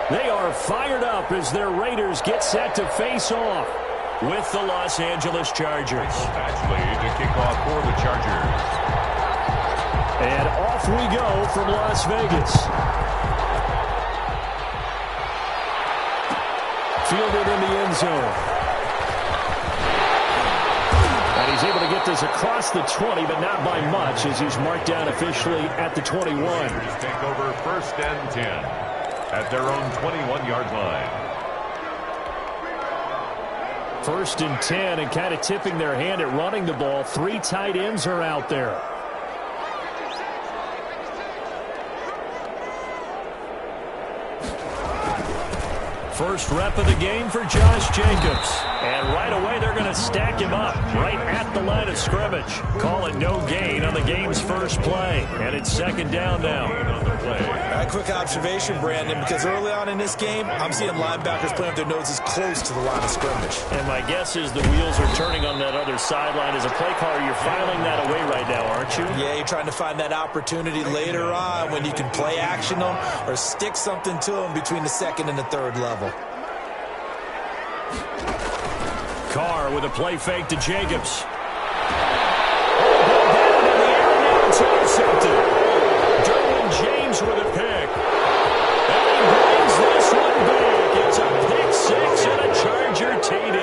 They are fired up as their Raiders get set to face off with the Los Angeles Chargers. Actually, to kick off for the Chargers. And off we go from Las Vegas. Fielded in the end zone. And he's able to get this across the 20, but not by much as he's marked down officially at the 21. Raiders take over 1st and 10 at their own 21-yard line. 1st and 10, and kind of tipping their hand at running the ball. 3 tight ends are out there. First rep of the game for Josh Jacobs. And right away, they're going to stack him up right at the line of scrimmage. Call it no gain on the game's first play. And it's 2nd down now. A quick observation, Brandon, because early on in this game, I'm seeing linebackers playing with their noses close to the line of scrimmage. And my guess is the wheels are turning on that other sideline. As a play caller, you're filing that away right now, aren't you? Yeah, you're trying to find that opportunity later on when you can play action them or stick something to them between the 2nd and the 3rd level. Carr with a play fake to Jacobs. Down in the air, now it's intercepted. Derwin James with a pick. And he brings this one back. It's a pick 6 and a Charger TD.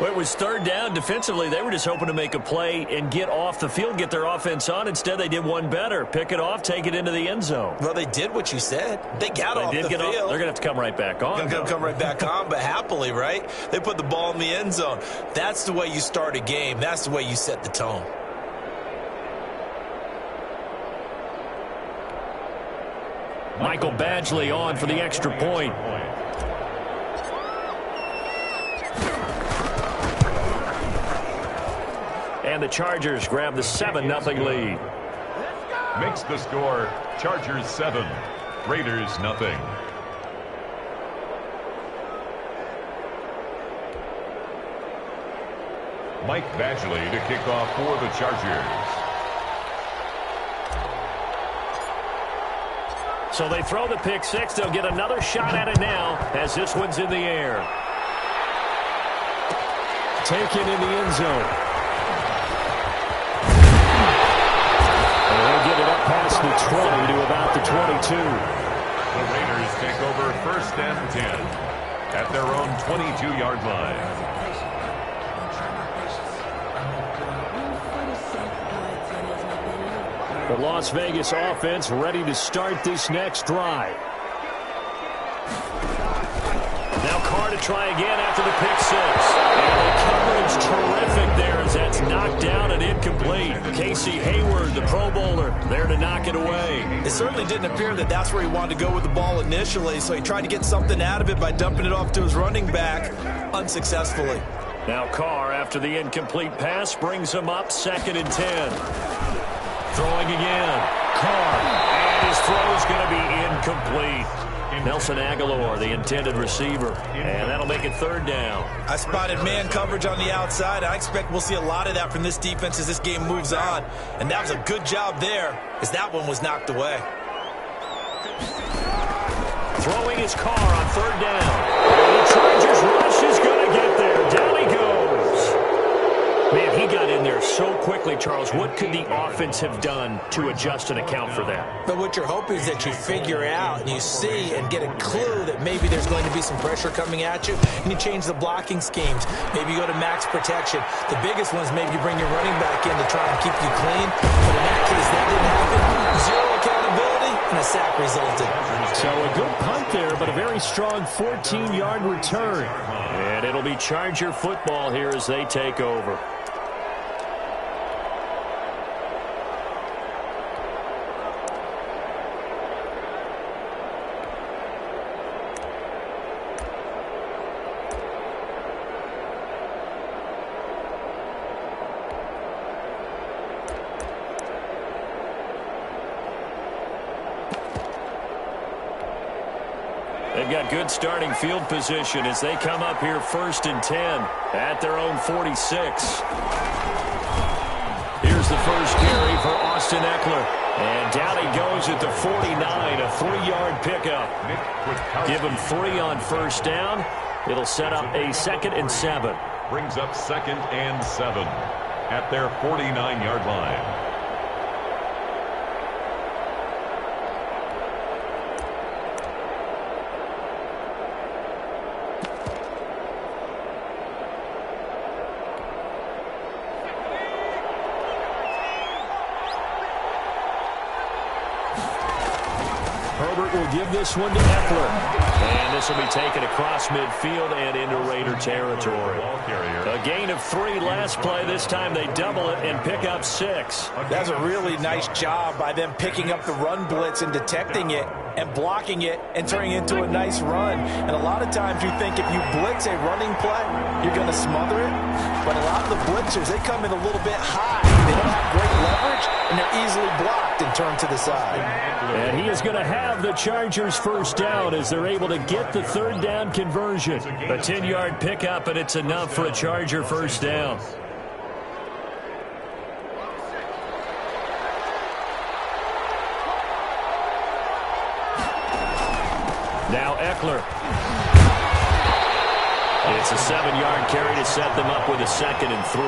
Well, it was 3rd down. Defensively, they were just hoping to make a play and get off the field, get their offense on. Instead, they did one better. Pick it off, take it into the end zone. Well, they did what you said. They got off the field. They're going to have to come right back on. Come right back on, but happily, right? They put the ball in the end zone. That's the way you start a game. That's the way you set the tone. Michael Badgley on for the extra point. And the Chargers grab the 7-0 lead. Makes the score Chargers 7, Raiders 0. Mike Badgley to kick off for the Chargers. So they throw the pick 6. They'll get another shot at it now as this one's in the air. Taken in the end zone. And they'll get it up past the 20 to about the 22. The Raiders take over 1st and 10 at their own 22-yard line. The Las Vegas offense ready to start this next drive. Now Carr to try again after the pick 6. And the coverage terrific there as that's knocked down and incomplete. Casey Hayward, the Pro Bowler, there to knock it away. It certainly didn't appear that that's where he wanted to go with the ball initially, so he tried to get something out of it by dumping it off to his running back unsuccessfully. Now Carr, after the incomplete pass, brings him up 2nd and 10. Throwing again. Carr. And his throw is going to be incomplete. Nelson Aguilar, the intended receiver. And that'll make it 3rd down. I spotted man coverage on the outside. I expect we'll see a lot of that from this defense as this game moves on. And that was a good job there as that one was knocked away. Throwing his Carr on 3rd down. And the Chargers rush is going to get there. Down he goes. Man, he got in there so quickly, Charles. What could the offense have done to adjust and account for that? But what you're hoping is that you figure out and you see and get a clue that maybe there's going to be some pressure coming at you, and you change the blocking schemes. Maybe you go to max protection. The biggest one is maybe you bring your running back in to try and keep you clean. But in that case, that didn't happen. Zero accountability, and a sack resulted. So a good punt there, but a very strong 14-yard return. And it'll be Charger football here as they take over. They've got good starting field position as they come up here 1st and 10 at their own 46. Here's the first carry for Austin Eckler. And down he goes at the 49, a 3-yard pickup. Give him 3 on first down. It'll set up a 2nd and 7. Brings up 2nd and 7 at their 49-yard line. Herbert will give this one to Eckler. And this will be taken across midfield and into Raider territory. A gain of 3 last play. This time they double it and pick up 6. That's a really nice job by them picking up the run blitz and detecting it and blocking it and turning it into a nice run. And a lot of times you think if you blitz a running play, you're going to smother it. But a lot of the blitzers, they come in a little bit high. They don't have great leverage, and they're easily blocked and turned to the side. And he is going to have the Chargers first down as they're able to get the 3rd down conversion. A 10-yard pickup, and it's enough for a Charger first down. Now Eckler. It's a 7-yard carry to set them up with a 2nd and 3.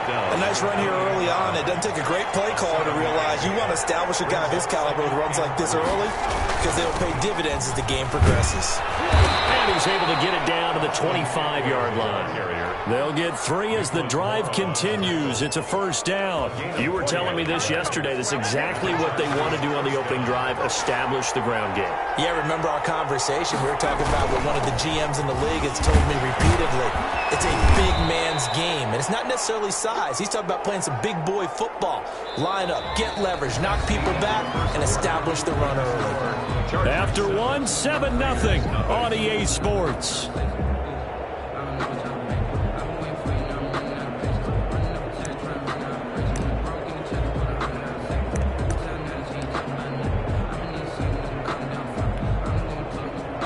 A nice run here early on. It doesn't take a great play caller to realize you want to establish a guy of his caliber with runs like this early because they'll pay dividends as the game progresses. And he's able to get it down to the 25-yard line. They'll get 3 as the drive continues. It's a first down. You were telling me this yesterday. That's exactly what they want to do on the opening drive, establish the ground game. Yeah, remember our conversation. We were talking about what one of the GMs in the league has told me repeatedly. It's a big man's game, and it's not necessarily size. He's talking about playing some big boy football. Line up, get leverage, knock people back, and establish the run early. After 1, 7-0 on EA Sports.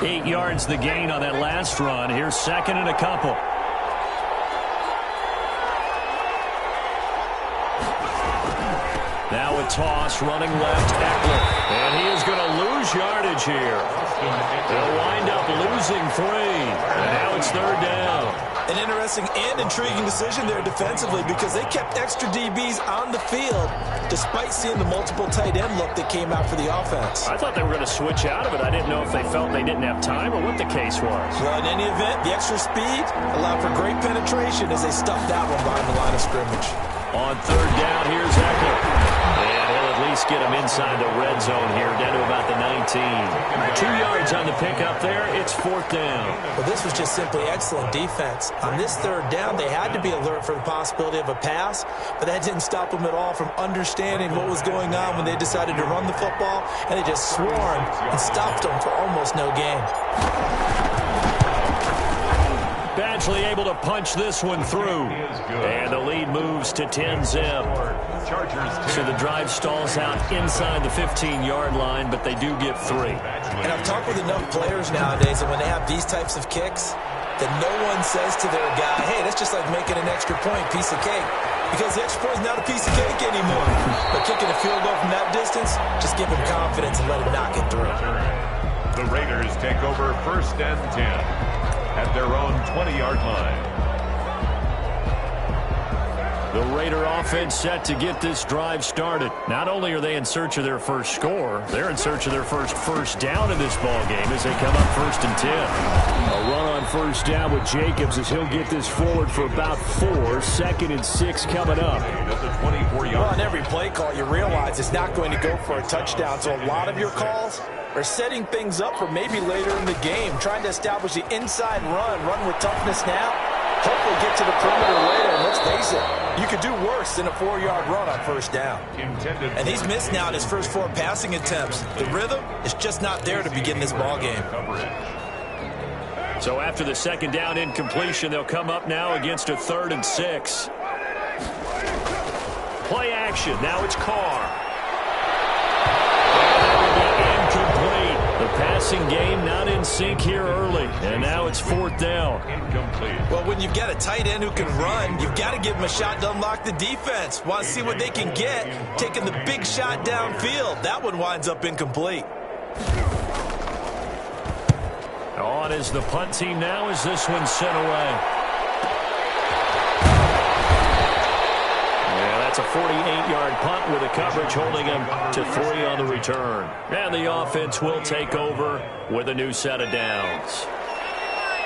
Eight yards the gain on that last run. Here's 2nd and a couple. Now a toss, running left, Eckler. And he is going to lose yardage here. They'll wind up losing 3. And now it's 3rd down. An interesting and intriguing decision there defensively because they kept extra DBs on the field despite seeing the multiple tight end look that came out for the offense. I thought they were going to switch out of it. I didn't know if they felt they didn't have time or what the case was. Well, in any event, the extra speed allowed for great penetration as they stuffed that one behind the line of scrimmage. On 3rd down, here's Eckler. And he'll at least get him inside the red zone here, down to about the 19. 2 yards on the pickup there. It's 4th down. Well, this was just simply excellent defense. On this 3rd down, they had to be alert for the possibility of a pass, but that didn't stop them at all from understanding what was going on when they decided to run the football, and they just swarmed and stopped them for almost no gain. Badgley able to punch this one through. And the lead moves to 10-zip. So the drive stalls out inside the 15-yard line, but they do get 3. And I've talked with enough players nowadays that when they have these types of kicks, that no one says to their guy, hey, that's just like making an extra point, piece of cake. Because the extra point is not a piece of cake anymore. But kicking a field goal from that distance, just give him confidence and let him knock it through. The Raiders take over 1st and 10. At their own 20-yard line. The Raider offense set to get this drive started. Not only are they in search of their first score, they're in search of their first down in this ball game as they come up 1st and 10. A run on 1st down with Jacobs as he'll get this forward for about 4. 2nd and 6 coming up. Well, on every play call, you realize it's not going to go for a touchdown. So a lot of your calls are setting things up for maybe later in the game, trying to establish the inside run with toughness now, hopefully get to the perimeter later. And let's face it, you could do worse than a 4-yard run on 1st down. And he's missed now in his first 4 passing attempts. The rhythm is just not there to begin this ball game. So after the 2nd down incompletion, they'll come up now against a 3rd and 6. Play action. Now it's Carr. Incomplete. The passing Passing game not in sync here early, and now it's 4th down. Incomplete. Well, when you've got a tight end who can run, you've got to give him a shot to unlock the defense. Want to see what they can get, taking the big shot downfield. That one winds up incomplete. On is the punt team now as this one's sent away. That's a 48-yard punt with a coverage holding him to 3 on the return. And the offense will take over with a new set of downs.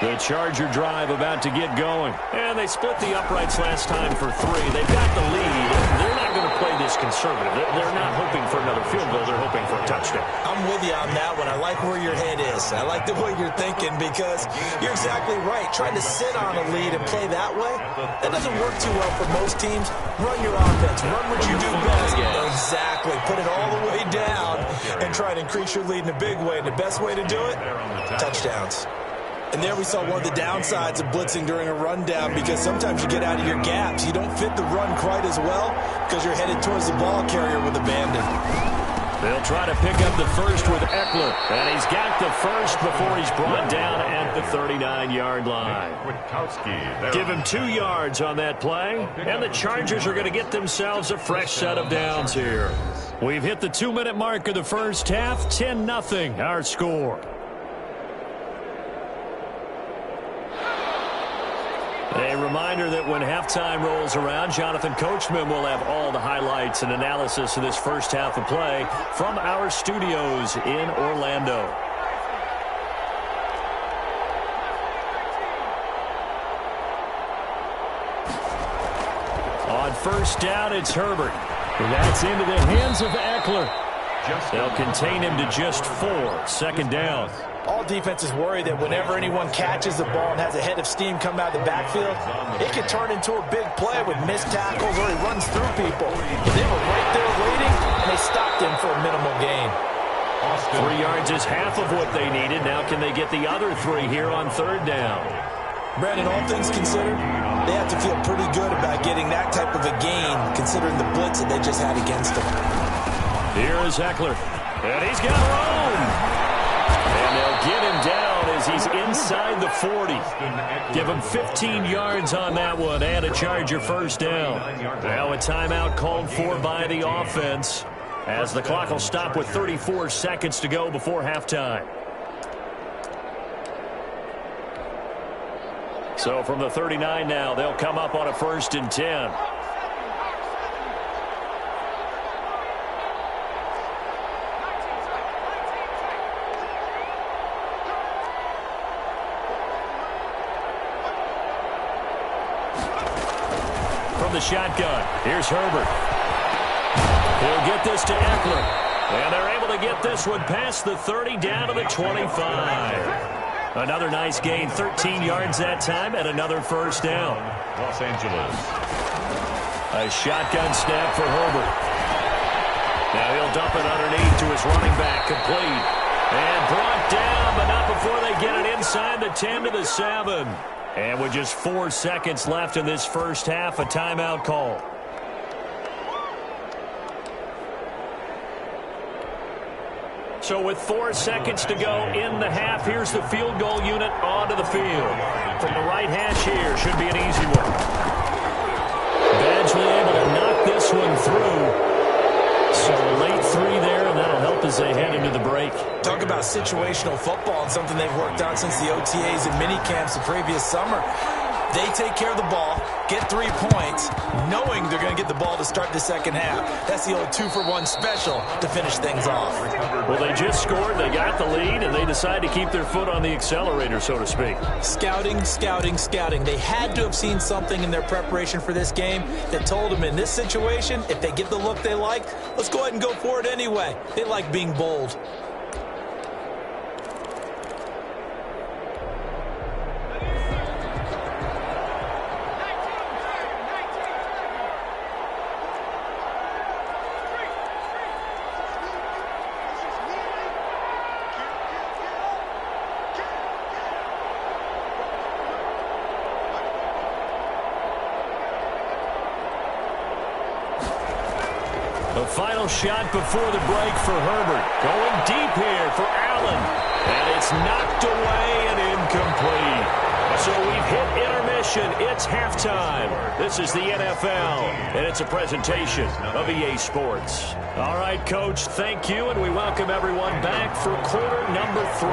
The Charger drive about to get going. And they split the uprights last time for 3. They've got the lead. They're not going to play this conservative. They're not hoping for another field goal. They're hoping for a touchdown. I'm with you on that one. I like where your head is. I like the way you're thinking because you're exactly right. Trying to sit on a lead and play that way, that doesn't work too well for most teams. Run your offense. Run what you do best. Exactly. Put it all the way down and try to increase your lead in a big way. And the best way to do it, touchdowns. And there we saw one of the downsides of blitzing during a rundown because sometimes you get out of your gaps. You don't fit the run quite as well because you're headed towards the ball carrier with abandon. They'll try to pick up the first with Eckler. And he's got the first before he's brought down at the 39-yard line. Give him 2 yards on that play. And the Chargers are going to get themselves a fresh set of downs here. We've hit the 2-minute mark of the first half. 10-0 our score. A reminder that when halftime rolls around, Jonathan Coachman will have all the highlights and analysis of this first half of play from our studios in Orlando. On first down, it's Herbert. That's into the hands of Eckler. They'll contain him to just 4. 2nd down. All defenses worry that whenever anyone catches the ball and has a head of steam come out of the backfield, it could turn into a big play with missed tackles or he runs through people. But they were right there waiting, and they stopped him for a minimal gain. 3 yards is half of what they needed. Now can they get the other 3 here on 3rd down? Brandon, all things considered, they have to feel pretty good about getting that type of a gain considering the blitz that they just had against them. Here is Eckler, and he's got room. And they'll get him down as he's inside the 40. Give him 15 yards on that one and a Charger first down. Now a timeout called for by the offense as the clock will stop with 34 seconds to go before halftime. So from the 39 now, they'll come up on a 1st and 10. The shotgun. Here's Herbert. He'll get this to Eckler. And they're able to get this one past the 30 down to the 25. Another nice gain, 13 yards that time, and another first down. Los Angeles. A shotgun snap for Herbert. Now he'll dump it underneath to his running back, complete. And brought down, but not before they get it inside the 10 to the 7. And with just 4 seconds left in this first half, a timeout call. So with 4 seconds to go in the half, here's the field goal unit onto the field. From the right hash here, should be an easy one. Badgley able to knock this one through. So a late 3 there, and that'll help as they head into the break. Talk about situational football and something they've worked on since the OTAs and mini camps the previous summer. They take care of the ball, get 3 points, knowing they're going to get the ball to start the second half. That's the old 2-for-1 special to finish things off. Well, they just scored, they got the lead, and they decide to keep their foot on the accelerator, so to speak. Scouting, scouting, scouting. They had to have seen something in their preparation for this game that told them in this situation, if they get the look they like, let's go ahead and go for it anyway. They like being bold. The final shot before the break for Herbert. Going deep here for Allen. And knocked away and incomplete. So we've hit intermission. It's halftime. This is the NFL, and it's a presentation of EA Sports. All right, Coach, thank you, and we welcome everyone back for quarter number 3.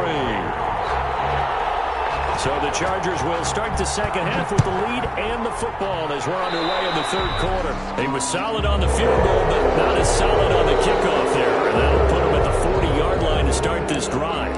So the Chargers will start the second half with the lead and the football as we're underway in the third quarter. He was solid on the field goal, but not as solid on the kickoff there. And that'll put him at the 40-yard line to start this drive.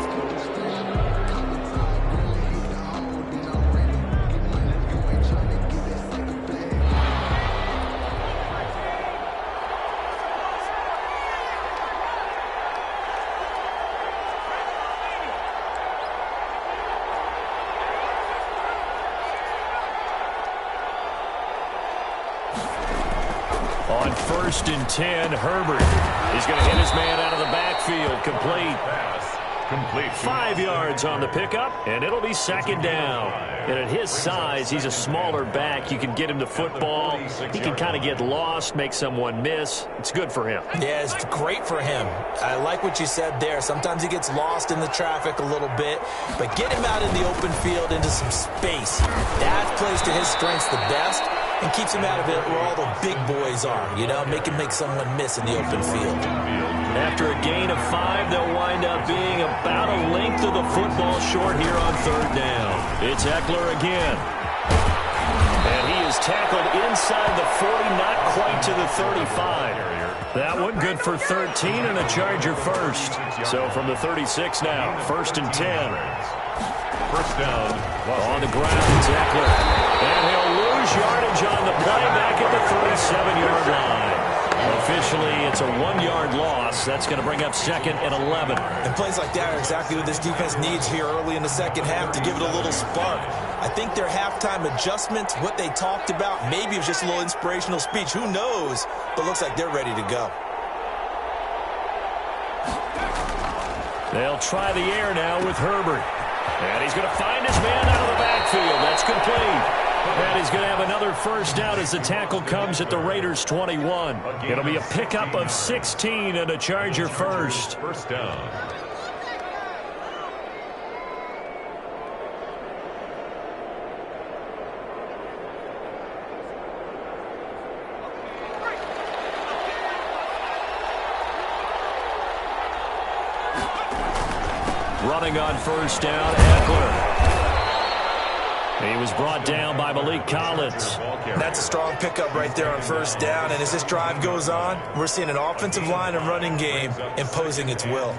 On 1st and 10, Herbert is going to hit his man out of the backfield. Complete. 5 yards on the pickup, and it'll be second down. And at his size, he's a smaller back. You can get him the football. He can kind of get lost, make someone miss. It's good for him. Yeah, it's great for him. I like what you said there. Sometimes he gets lost in the traffic a little bit, but get him out in the open field into some space. That plays to his strengths the best and keeps him out of it where all the big boys are, you know, make someone miss in the open field. After a gain of 5, they'll wind up being about a length of the football short here on third down. It's Eckler again. And he is tackled inside the 40, not quite to the 35. That one good for 13 and a Charger first. So from the 36 now, 1st and 10. First down. On the ground, it's Eckler. And he'll lose yardage on the play back at the 37-yard line. Officially, it's a 1-yard loss. That's going to bring up 2nd and 11. And plays like that are exactly what this defense needs here early in the second half to give it a little spark. I think their halftime adjustments, what they talked about, maybe it was just a little inspirational speech. Who knows? But looks like they're ready to go. They'll try the air now with Herbert. And he's going to find his man out of the backfield. That's complete. And he's going to have another first down as the tackle comes at the Raiders' 21. It'll be a pickup of 16 and a Charger first. First down. Running on first down, Eckler. He was brought down by Malik Collins. That's a strong pickup right there on first down. And as this drive goes on, we're seeing an offensive line and running game imposing its will.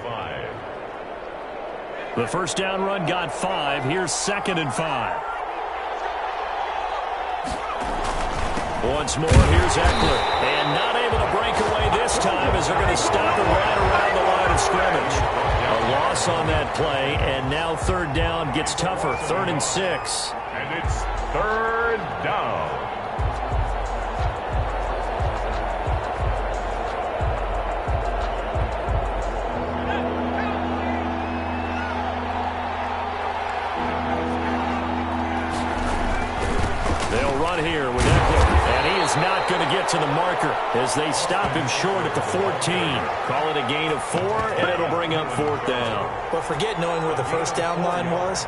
The first down run got 5. Here's 2nd and 5. Once more, here's Eckler. And not able to break away this time as they're going to stop him right around the line of scrimmage. A loss on that play, and now third down gets tougher. 3rd and 6. And it's 3rd down. They'll run here with Eckler, and he is not going to get to the marker as they stop him short at the 14. Call it a gain of 4, and it'll bring up 4th down. But forget knowing where the first down line was.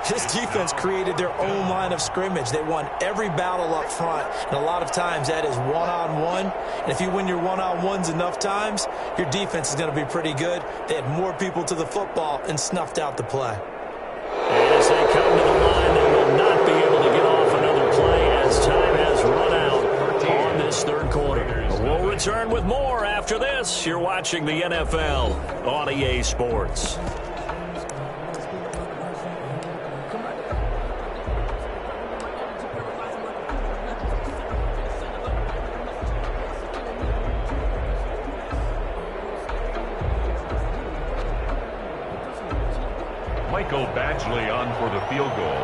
This defense created their own line of scrimmage. They won every battle up front, and a lot of times that is one-on-one. And if you win your one-on-ones enough times, your defense is going to be pretty good. They had more people to the football and snuffed out the play. And as they come to the line, they will not be able to get off another play as time has run out on this third quarter. We'll return with more after this. You're watching the NFL on EA Sports. Michael Badgley on for the field goal.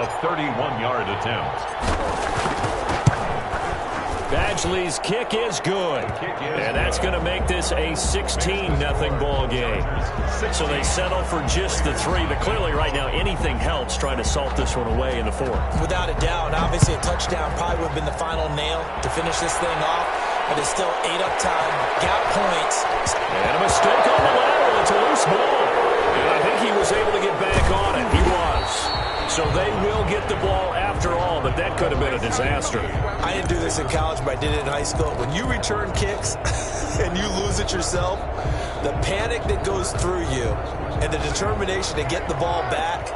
A 31-yard attempt. Badgley's kick is good. And that's going to make this a 16-0 ball game. So they settle for just the 3. But clearly right now anything helps trying to salt this one away in the 4th. Without a doubt, obviously a touchdown probably would have been the final nail to finish this thing off. But it's still 8 up time, got points. And a mistake on the lateral. It's a loose ball. And I think he was able to So they will get the ball after all, but that could have been a disaster. I didn't do this in college, but I did it in high school. When you return kicks and you lose it yourself, the panic that goes through you and the determination to get the ball back,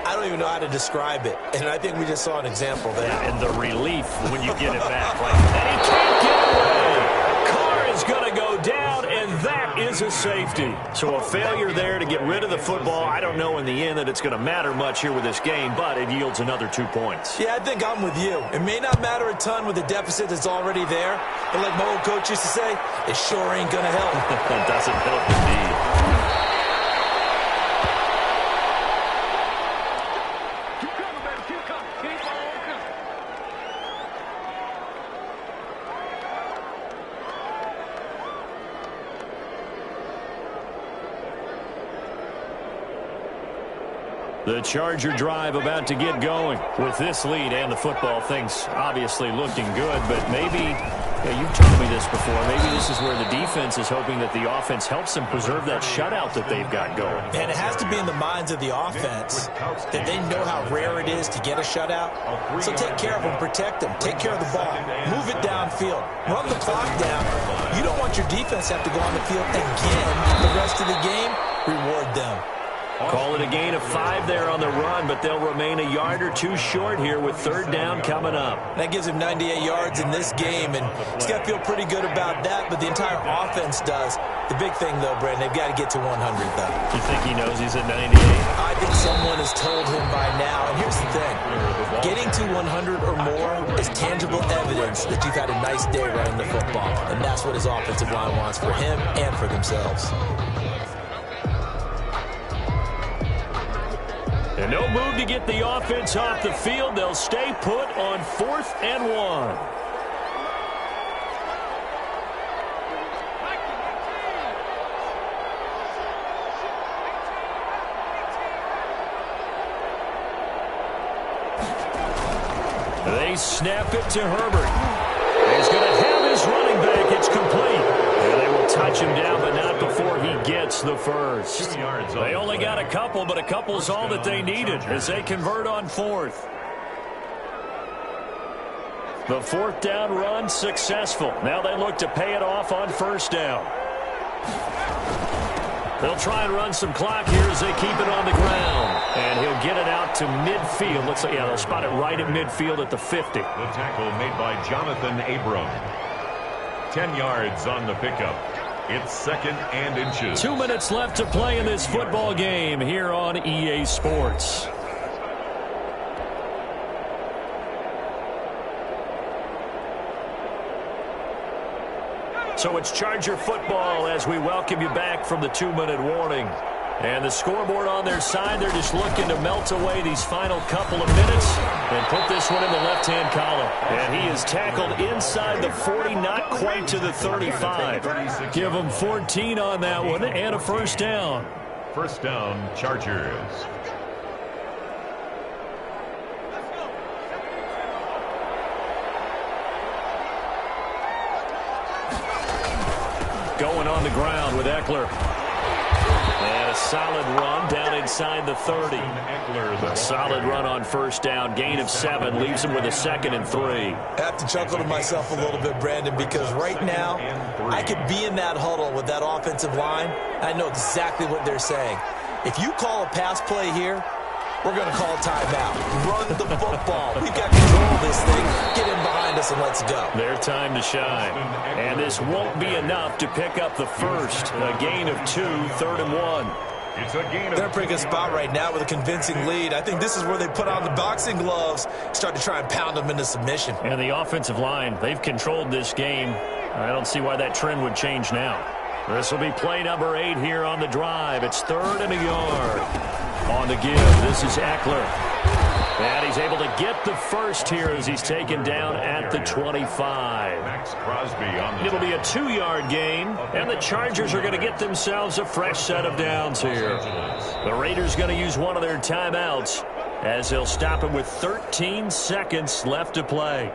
I don't even know how to describe it. And I think we just saw an example there. Yeah, and the relief when you get it back. Like, and he can't get away. Carr is going to go down, and that is a safety. So a failure there to get rid of the football. I don't know in the end that it's going to matter much here with this game, but it yields another 2 points. Yeah, I think I'm with you. It may not matter a ton with the deficit that's already there, but like my old coach used to say, it sure ain't going to help. It doesn't help indeed. The Charger drive about to get going. With this lead and the football, things obviously looking good, but maybe, you've told me this before, maybe this is where the defense is hoping that the offense helps them preserve that shutout that they've got going. And it has to be in the minds of the offense that they know how rare it is to get a shutout. So take care of them, protect them, take care of the ball, move it downfield, run the clock down. You don't want your defense to have to go on the field again the rest of the game. Reward them. Call it a gain of 5 there on the run, but they'll remain a yard or two short here with third down coming up. That gives him 98 yards in this game, and he's got to feel pretty good about that, but the entire offense does. The big thing, though, Brandon, they've got to get to 100, though. You think he knows he's at 98? I think someone has told him by now, and here's the thing. Getting to 100 or more is tangible evidence that you've had a nice day running the football, and that's what his offensive line wants for him and for themselves. And no move to get the offense off the field. They'll stay put on 4th and 1. They snap it to Herbert. He's going to have his running back. It's complete. And they will touch him down, but not before he gets the first. They only got a couple, but a couple's all that they needed as they convert on 4th. The 4th down run successful. Now they look to pay it off on 1st down. They'll try and run some clock here as they keep it on the ground. And he'll get it out to midfield. Looks like, yeah, they'll spot it right at midfield at the 50. The tackle made by Jonathan Abram. 10 yards on the pickup. It's 2nd and inches. 2 minutes left to play in this football game here on EA Sports. So it's Charger football as we welcome you back from the 2-minute warning. And the scoreboard on their side, they're just looking to melt away these final couple of minutes and put this one in the left-hand column. And he is tackled inside the 40, not quite to the 35. Give him 14 on that one and a 1st down. 1st down, Chargers. Going on the ground with Eckler. And a solid run down inside the 30. A solid run on 1st down. Gain of 7 leaves him with a 2nd and 3. I have to chuckle to myself a little bit, Brandon, because right now I could be in that huddle with that offensive line. I know exactly what they're saying. If you call a pass play here, we're going to call timeout. Run the football. We've got control of this thing. Get in behind us and let's go. Their time to shine. And this won't be enough to pick up the first. A gain of 2, 3rd and 1. It's a gain of They're in a pretty good spot right now with a convincing lead. I think this is where they put on the boxing gloves, start to try and pound them into submission. And the offensive line, they've controlled this game. I don't see why that trend would change now. This will be play number 8 here on the drive. It's 3rd and a yard. On the give, this is Eckler. And he's able to get the first here as he's taken down at the 25. Max Crosby on the It'll be a 2-yard gain, and the Chargers are going to get themselves a fresh set of downs here. The Raiders going to use one of their timeouts as they'll stop it with 13 seconds left to play.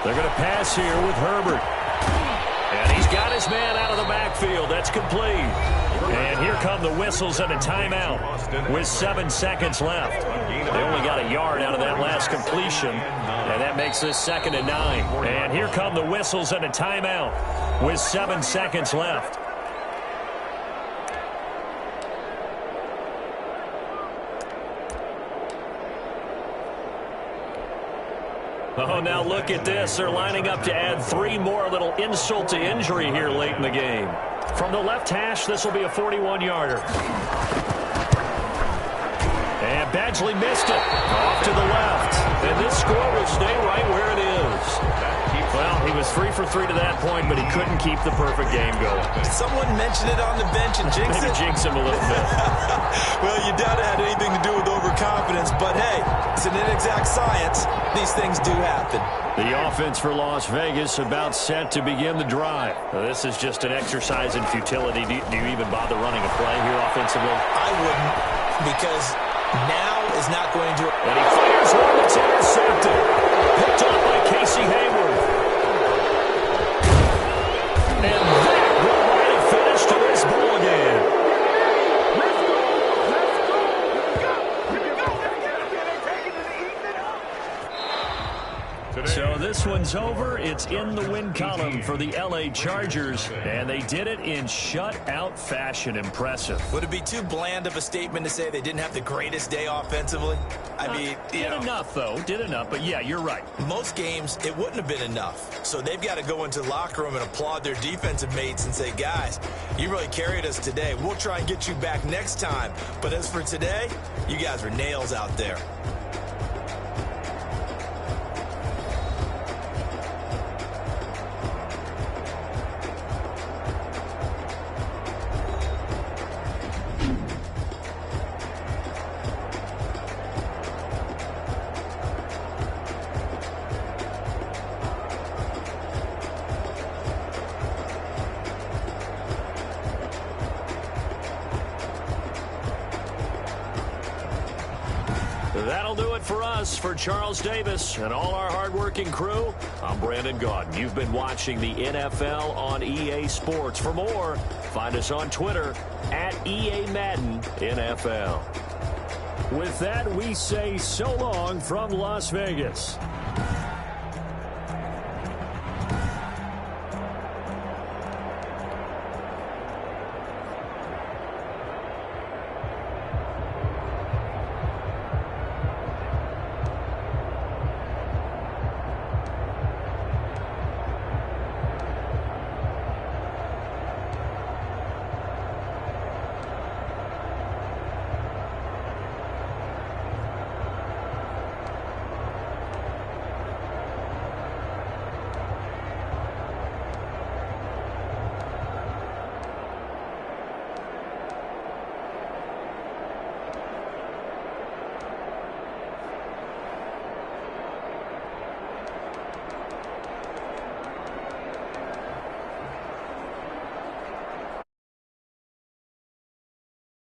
They're going to pass here with Herbert. And he's got his man out of the backfield. That's complete. And here come the whistles and a timeout with 7 seconds left. They only got a yard out of that last completion, and that makes this 2nd and 9. And here come the whistles and a timeout with 7 seconds left. Oh, now look at this. They're lining up to add 3 more, a little insult to injury here late in the game. From the left hash, this will be a 41-yarder. And Badgley missed it. Off to the left. And this score will stay right where it is. Well, he was 3 for 3 to that point, but he couldn't keep the perfect game going. Did someone mention it on the bench and jinx it? Maybe jinx him a little bit. Well, you doubt it had anything to do with overconfidence, but hey, it's an inexact science. These things do happen. The offense for Las Vegas about set to begin the drive. This is just an exercise in futility. Do you even bother running a play here offensively? I wouldn't, because now is not going to... And he fires one that's intercepted. Picked up by Casey Hayward. And that will write a finish to this ball game. So this one's over. It's in the win column for the LA Chargers, and they did it in shutout fashion. Impressive. Would it be too bland of a statement to say they didn't have the greatest day offensively? I mean, did enough, though. Did enough, but yeah, you're right. Most games, it wouldn't have been enough. So they've got to go into the locker room and applaud their defensive mates and say, guys, you really carried us today. We'll try and get you back next time. But as for today, you guys were nails out there. That'll do it for us. For Charles Davis and all our hardworking crew, I'm Brandon Gaudin. You've been watching the NFL on EA Sports. For more, find us on Twitter at EA Madden NFL. With that, we say so long from Las Vegas.